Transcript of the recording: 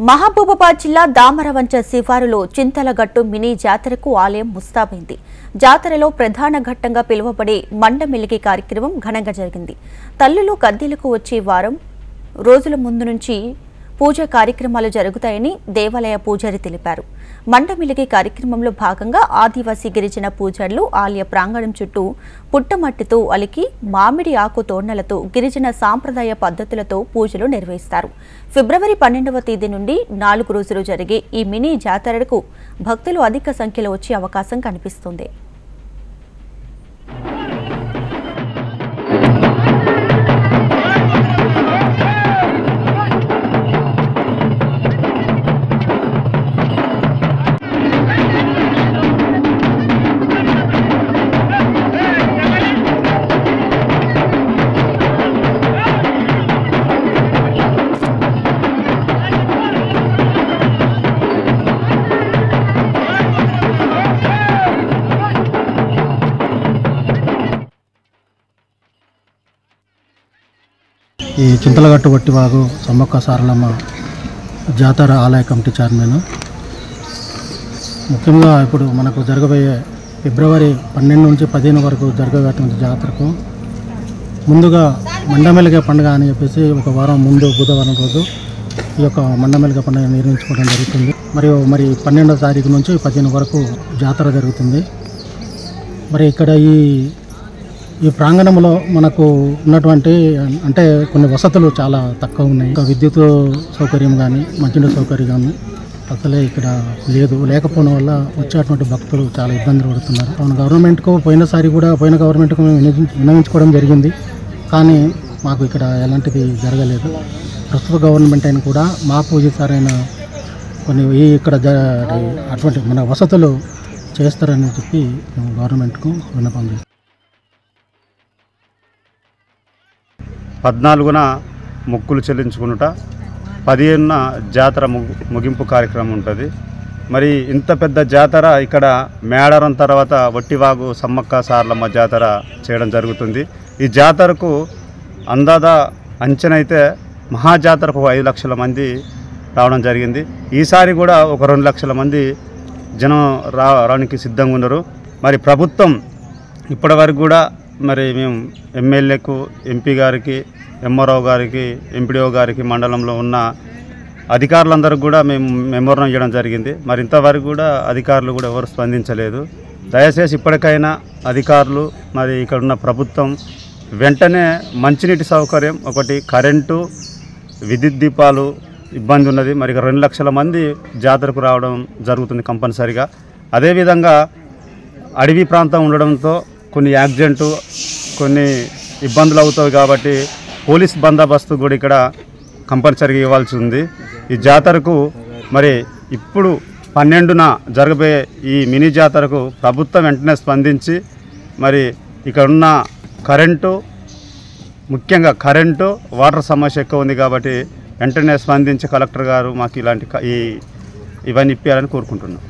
మహబూబాబాద్ జిల్లా దామరవంచ శివారులో చింతలగట్టు మినీ జాతరకు ఆలయం ముస్తాబైంది. జాతరలో ప్రధాన ఘట్టంగా పిలువబడే మండమెలిగి కార్యక్రమం ఘనంగా జరిగింది. తల్లులు గద్దెలకు వచ్చే వారం రోజుల ముందు నుంచి పూజా కార్యక్రమాలు జరుగుతాయని దేవాలయ పూజారి తెలిపారు. మండమెలిగి కార్యక్రమంలో భాగంగా ఆదివాసీ గిరిజన పూజారులు ఆలయ ప్రాంగణం చుట్టూ పుట్టమట్టితో అలికి మామిడి ఆకు తోరణాలతో గిరిజన సాంప్రదాయ పద్ధతులతో పూజలు నిర్వహిస్తారు. ఫిబ్రవరి 12వ తేదీ నుండి 4 రోజులు జరిగే ఈ మినీ జాతరకు భక్తులు అధిక సంఖ్యలో వచ్చే అవకాశం కనిపిస్తుంది. ఈ చింతలగట్టు వట్టివాగు సమ్మక్క సారలమ్మ జాతర ఆలయ కమిటీ చైర్మన్. ముఖ్యంగా ఇప్పుడు మనకు జరగబోయే ఫిబ్రవరి 12 నుంచి 15 వరకు జరగబోయే జాతరకు ముందుగా మండమెలిగ పండుగ అని చెప్పేసి ఒక వారం ముందు బుధవారం రోజు ఈ యొక్క మండమెలిగ పండుగ నిర్వహించుకోవడం జరుగుతుంది. మరి 12వ తారీఖు నుంచి 15 వరకు జాతర జరుగుతుంది. మరి ఇక్కడ ఈ ప్రాంగణంలో మనకు ఉన్నటువంటి అంటే కొన్ని వసతులు చాలా తక్కువ ఉన్నాయి. విద్యుత్ సౌకర్యం కానీ మంచినీటి సౌకర్యం కానీ అసలే ఇక్కడ లేకపోవడం వల్ల వచ్చేటువంటి భక్తులు చాలా ఇబ్బందులు పడుతున్నారు. గవర్నమెంట్కు పోయిన గవర్నమెంట్కు మేము విన్నవించుకోవడం జరిగింది, కానీ మాకు ఇక్కడ ఎలాంటిది జరగలేదు. ప్రస్తుత గవర్నమెంట్ అయినా కూడా మాకు ఈసారైన కొన్ని ఇక్కడ అటువంటి మన వసతులు చేస్తారని చెప్పి మేము గవర్నమెంట్కు విన్నపం చేస్తాం. 14న మొక్కులు చెల్లించుకునుట, 15న జాతర ముగింపు కార్యక్రమం ఉంటుంది. మరి ఇంత పెద్ద జాతర ఇక్కడ మేడారం తర్వాత వట్టివాగు సమ్మక్క సారలమ్మ జాతర చేయడం జరుగుతుంది. ఈ జాతరకు అంచనా అయితే మహాజాతరకు 5 లక్షల మంది రావడం జరిగింది. ఈసారి కూడా ఒక 2 లక్షల మంది జనం రావడానికి సిద్ధంగా ఉన్నారు. మరి ప్రభుత్వం ఇప్పటివరకు కూడా మరి మేము ఎమ్మెల్యేకు, ఎంపీ గారికి, ఎంఆర్ఓ గారికి, ఎంపీడీఓ గారికి, మండలంలో ఉన్న అధికారులందరికీ కూడా మేము మెమోరం ఇవ్వడం జరిగింది. మరి ఇంతవరకు కూడా అధికారులు కూడా ఎవరు స్పందించలేదు. దయచేసి ఇప్పటికైనా అధికారులు మరి ఇక్కడ ఉన్న ప్రభుత్వం వెంటనే మంచినీటి సౌకర్యం, ఒకటి కరెంటు, విద్యుత్ దీపాలు ఇబ్బంది ఉన్నది. మరి 2 లక్షల మంది జాతరకు రావడం జరుగుతుంది కంపల్సరిగా. అదేవిధంగా అడవి ప్రాంతం ఉండడంతో కొన్ని యాక్సిడెంటు, కొన్ని ఇబ్బందులు అవుతాయి కాబట్టి పోలీస్ బందోబస్తు కూడా ఇక్కడ కంపల్సరీగా ఇవ్వాల్సి ఉంది. ఈ జాతరకు మరి ఇప్పుడు 12న జరగబోయే ఈ మినీ జాతరకు ప్రభుత్వం వెంటనే స్పందించి మరి ఇక్కడ ఉన్న ముఖ్యంగా కరెంటు, వాటర్ సమస్య ఎక్కువ ఉంది కాబట్టి వెంటనే స్పందించి కలెక్టర్ గారు మాకు ఇవన్నీ ఇప్పారని కోరుకుంటున్నాం.